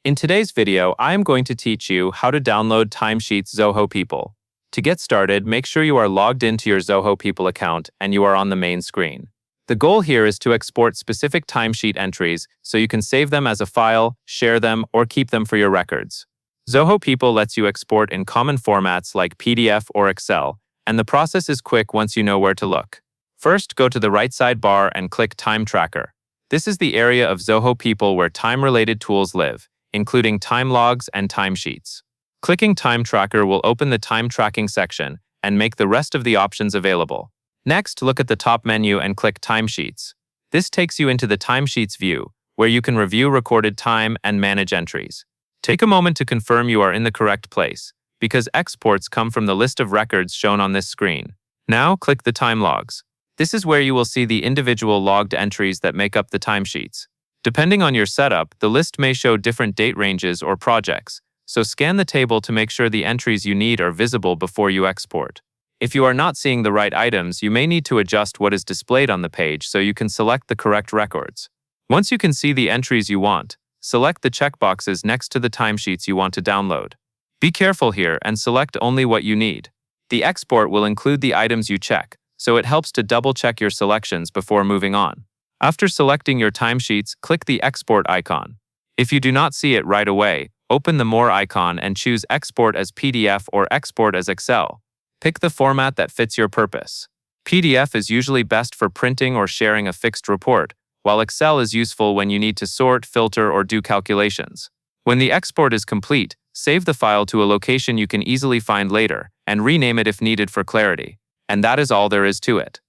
In today's video, I am going to teach you how to download Timesheets Zoho People. To get started, make sure you are logged into your Zoho People account and you are on the main screen. The goal here is to export specific timesheet entries so you can save them as a file, share them, or keep them for your records. Zoho People lets you export in common formats like PDF or Excel, and the process is quick once you know where to look. First, go to the right side bar and click Time Tracker. This is the area of Zoho People where time-related tools live, including time logs and timesheets. Clicking Time Tracker will open the time tracking section and make the rest of the options available. Next, look at the top menu and click Timesheets. This takes you into the Timesheets view, where you can review recorded time and manage entries. Take a moment to confirm you are in the correct place, because exports come from the list of records shown on this screen. Now, click the Time Logs. This is where you will see the individual logged entries that make up the timesheets. Depending on your setup, the list may show different date ranges or projects, so scan the table to make sure the entries you need are visible before you export. If you are not seeing the right items, you may need to adjust what is displayed on the page so you can select the correct records. Once you can see the entries you want, select the checkboxes next to the timesheets you want to download. Be careful here and select only what you need. The export will include the items you check, so it helps to double-check your selections before moving on. After selecting your timesheets, click the Export icon. If you do not see it right away, open the More icon and choose Export as PDF or Export as Excel. Pick the format that fits your purpose. PDF is usually best for printing or sharing a fixed report, while Excel is useful when you need to sort, filter, or do calculations. When the export is complete, save the file to a location you can easily find later, and rename it if needed for clarity. And that is all there is to it.